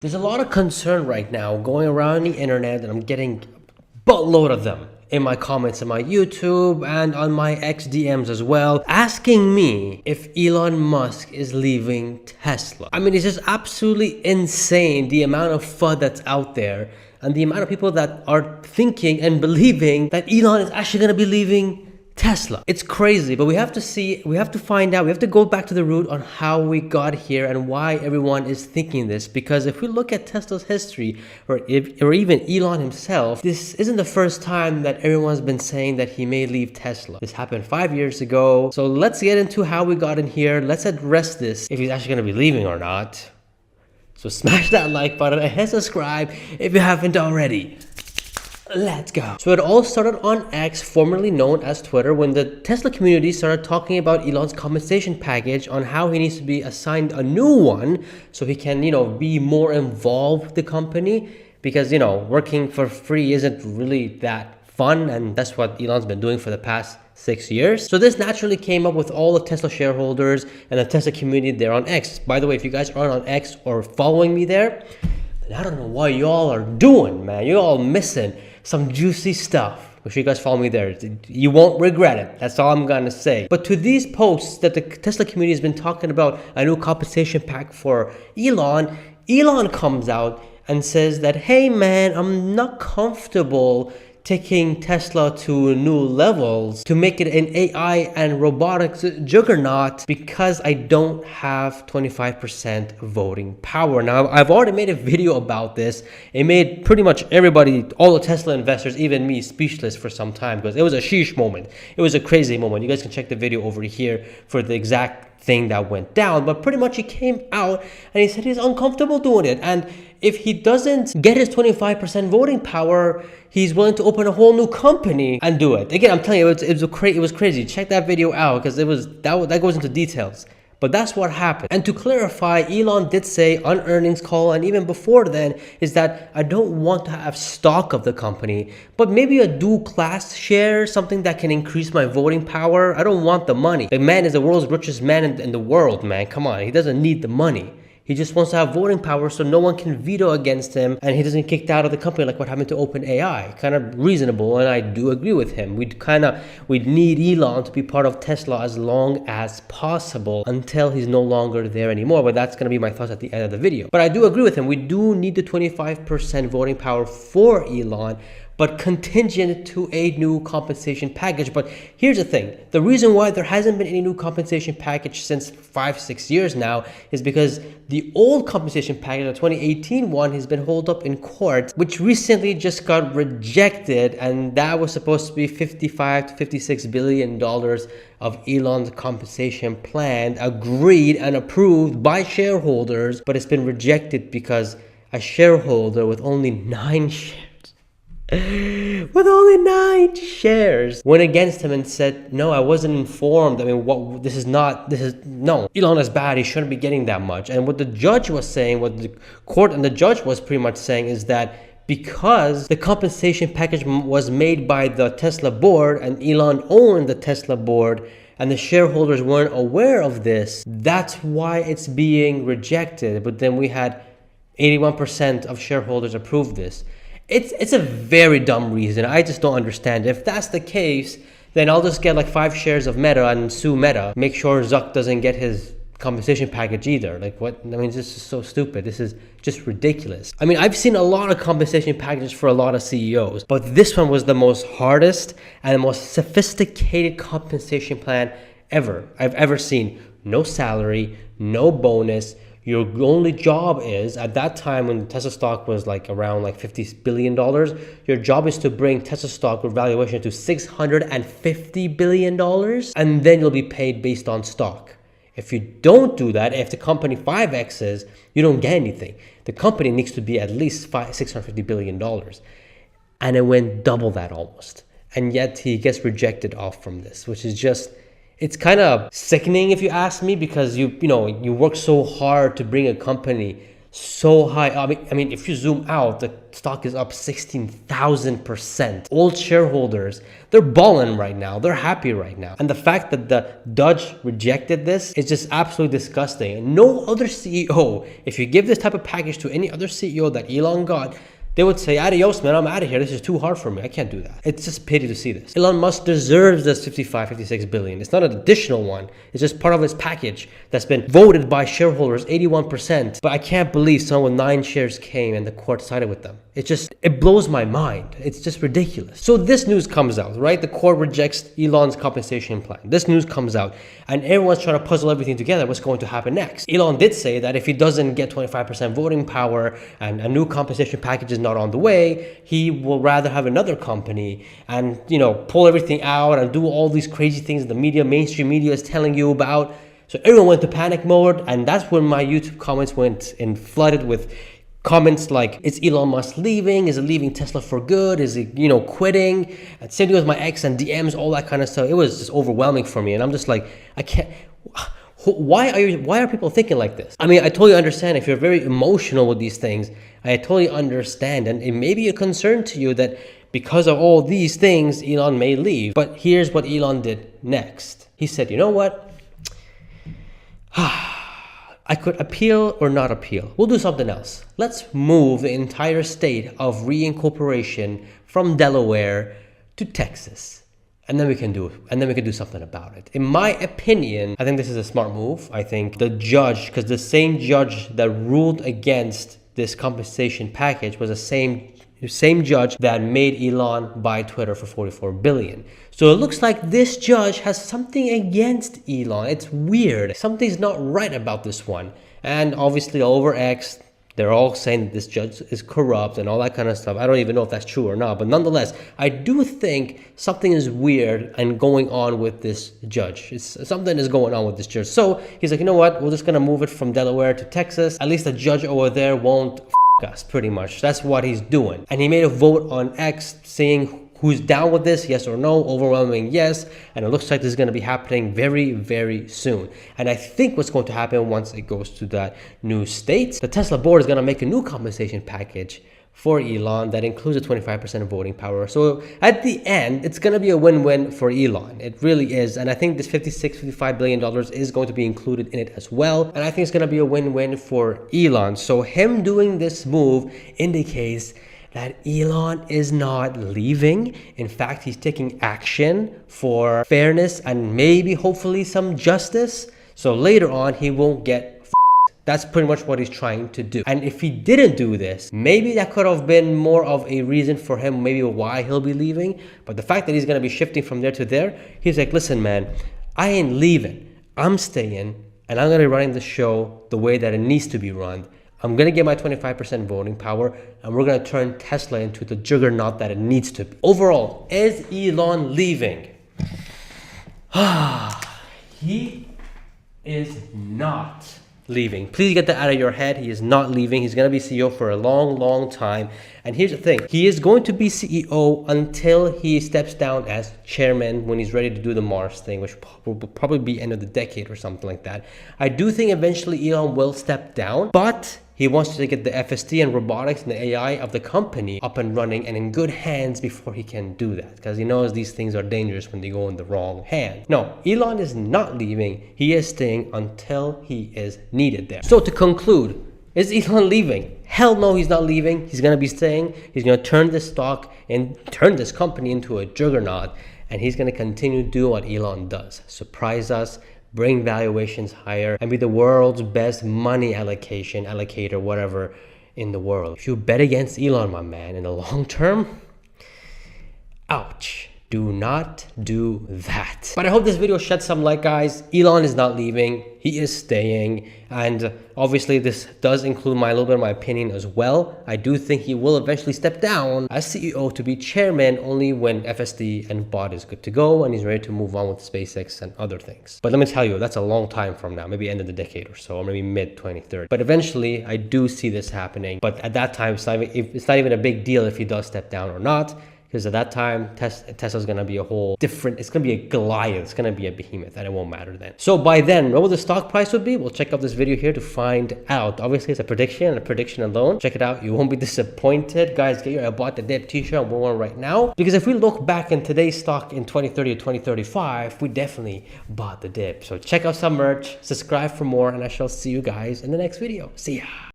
There's a lot of concern right now going around the internet, and I'm getting a buttload of them in my comments on my YouTube and on my X DMs as well, asking me if Elon Musk is leaving Tesla. I mean, it's just absolutely insane the amount of FUD that's out there and the amount of people that are thinking and believing that Elon is actually going to be leaving Tesla. It's crazy, but we have to find out, we have to go back to the root on how we got here and why everyone is thinking this. Because if we look at Tesla's history, or even Elon himself, this isn't the first time that everyone's been saying that he may leave Tesla. This happened 5 years ago. So let's get into how we got in here. Let's address this, if he's actually going to be leaving or not. So smash that like button and hit subscribe if you haven't already. Let's go. So it all started on X, formerly known as Twitter, when the Tesla community started talking about Elon's compensation package, on how he needs to be assigned a new one so he can, be more involved with the company, because, working for free isn't really that fun, and that's what Elon's been doing for the past 6 years. So this naturally came up with all the Tesla shareholders and the Tesla community there on X. By the way, if you guys aren't on X or following me there, then I don't know what y'all are doing, man. You're all missing some juicy stuff. Make sure you guys follow me there. You won't regret it. That's all I'm gonna say. But to these posts that the Tesla community has been talking about a new compensation pack for Elon, Elon comes out and says that, hey man, I'm not comfortable taking Tesla to new levels to make it an AI and robotics juggernaut, because I don't have 25% voting power. Now, I've already made a video about this. It made pretty much everybody, all the Tesla investors, even me, speechless for some time, because it was a sheesh moment. It was a crazy moment. You guys can check the video over here for the exact thing that went down. But pretty much he came out and he said he's uncomfortable doing it, and if he doesn't get his 25% voting power, he's willing to open a whole new company and do it. Again, I'm telling you, it was crazy. Check that video out, because that goes into details. But that's what happened. And to clarify, Elon did say on earnings call, and even before then, is that I don't want to have stock of the company, but maybe a dual class share, something that can increase my voting power. I don't want the money. The man is the world's richest man in the world, man. Come on, he doesn't need the money. He just wants to have voting power so no one can veto against him, and he doesn't get kicked out of the company like what happened to OpenAI. Kind of reasonable, and I do agree with him. We'd need Elon to be part of Tesla as long as possible until he's no longer there anymore. But that's going to be my thoughts at the end of the video. But I do agree with him. We do need the 25% voting power for Elon, but contingent to a new compensation package. But here's the thing. The reason why there hasn't been any new compensation package since 5-6 years now is because the old compensation package, the 2018 one, has been held up in court, which recently just got rejected, and that was supposed to be $55 to $56 billion of Elon's compensation plan, agreed and approved by shareholders, but it's been rejected because a shareholder with only 9 shares went against him and said, no, I wasn't informed. I mean, no, Elon is bad. He shouldn't be getting that much. And what the judge was saying, what the court and the judge was pretty much saying, is that because the compensation package was made by the Tesla board and Elon owned the Tesla board and the shareholders weren't aware of this, that's why it's being rejected. But then we had 81% of shareholders approve this. It's a very dumb reason. I just don't understand. If that's the case, then I'll just get like 5 shares of Meta and sue Meta. Make sure Zuck doesn't get his compensation package either. Like, what? I mean, this is so stupid. This is just ridiculous. I mean, I've seen a lot of compensation packages for a lot of CEOs, but this one was the most hardest and the most sophisticated compensation plan I've ever seen. No salary, no bonus. Your only job is, at that time when Tesla stock was around $50 billion, your job is to bring Tesla stock valuation to $650 billion, and then you'll be paid based on stock. If you don't do that, if the company 5Xs, you don't get anything. The company needs to be at least $650 billion. And it went double that almost. And yet he gets rejected off from this, which is just, it's kind of sickening if you ask me, because you work so hard to bring a company so high. I mean, if you zoom out, the stock is up 16,000%. Old shareholders, they're balling right now. They're happy right now. And the fact that the Dutch rejected this is just absolutely disgusting. No other CEO, if you give this type of package to any other CEO that Elon got, they would say, adios, man, I'm out of here. This is too hard for me. I can't do that. It's just pity to see this. Elon Musk deserves this 56 billion. It's not an additional one. It's just part of his package that's been voted by shareholders, 81%. But I can't believe someone with 9 shares came and the court sided with them. It blows my mind. It's just ridiculous. So this news comes out, right? The court rejects Elon's compensation plan. This news comes out and everyone's trying to puzzle everything together. What's going to happen next? Elon did say that if he doesn't get 25% voting power and a new compensation package is not on the way, he will rather have another company and, pull everything out and do all these crazy things the mainstream media is telling you about. So everyone went to panic mode, and that's when my YouTube comments went and flooded with comments like, is Elon Musk leaving? Is he leaving Tesla for good? Is he, quitting? And same thing with my ex and DMs, all that kind of stuff. It was just overwhelming for me. And I'm just like, I can't. Why are people thinking like this? I mean, I totally understand if you're very emotional with these things. I totally understand. And it may be a concern to you that because of all these things, Elon may leave. But here's what Elon did next. He said, you know what? I could appeal or not appeal. We'll do something else. Let's move the entire state of reincorporation from Delaware to Texas. And then we can do something about it. In my opinion, I think this is a smart move. I think the judge, because the same judge that ruled against this compensation package was the same judge that made Elon buy Twitter for 44 billion. So it looks like this judge has something against Elon. It's weird. Something's not right about this one. And obviously over X, they're all saying that this judge is corrupt and all that kind of stuff. I don't even know if that's true or not. But nonetheless, I do think something is weird and going on with this judge. Something is going on with this judge. So he's like, you know what? We're just going to move it from Delaware to Texas. At least the judge over there won't us, pretty much. That's what he's doing. And he made a vote on X saying who's down with this, yes or no, overwhelming yes. And it looks like this is going to be happening very, very soon. And I think what's going to happen once it goes to that new state, the Tesla board is going to make a new compensation package for Elon that includes a 25% of voting power. So at the end, it's going to be a win-win for Elon. It really is. And I think this $55 billion is going to be included in it as well. And I think it's going to be a win-win for Elon. So him doing this move indicates that Elon is not leaving. In fact, he's taking action for fairness and maybe hopefully some justice. So later on, he won't get That's pretty much what he's trying to do. And if he didn't do this, maybe that could have been more of a reason for him, maybe why he'll be leaving. But the fact that he's going to be shifting from there to there, he's like, listen, man, I ain't leaving. I'm staying, and I'm going to be running the show the way that it needs to be run. I'm going to get my 25% voting power, and we're going to turn Tesla into the juggernaut that it needs to be. Overall, is Elon leaving? He is not leaving. Please get that out of your head. He is not leaving. He's going to be CEO for a long, long time. And here's the thing. He is going to be CEO until he steps down as chairman when he's ready to do the Mars thing, which will probably be end of the decade or something like that. I do think eventually Elon will step down, but he wants to get the FSD and robotics and the AI of the company up and running and in good hands before he can do that, because he knows these things are dangerous when they go in the wrong hand. No, Elon is not leaving. He is staying until he is needed there. So to conclude, is Elon leaving? Hell no, he's not leaving. He's going to be staying. He's going to turn this stock and turn this company into a juggernaut, and he's going to continue to do what Elon does. Surprise us, bring valuations higher, and be the world's best money allocator, whatever, in the world. If you bet against Elon, my man, in the long term, ouch. Do not do that. But I hope this video shed some light, guys. Elon is not leaving. He is staying. And obviously this does include a little bit of my opinion as well. I do think he will eventually step down as CEO to be chairman only when FSD and bot is good to go and he's ready to move on with SpaceX and other things. But let me tell you, that's a long time from now, maybe end of the decade or so, or maybe mid 2030. But eventually I do see this happening. But at that time, it's not even a big deal if he does step down or not. because at that time Tesla's gonna be a whole different, it's gonna be a Goliath, it's gonna be a behemoth, and it won't matter then. So by then, what will the stock price would be? We'll check out this video here to find out. Obviously it's a prediction and a prediction alone. Check it out, you won't be disappointed. Guys, get your I bought the dip t-shirt, I'm wearing one right now, because if we look back in today's stock in 2030 to 2035, we definitely bought the dip. So check out some merch, subscribe for more, and I shall see you guys in the next video. See ya.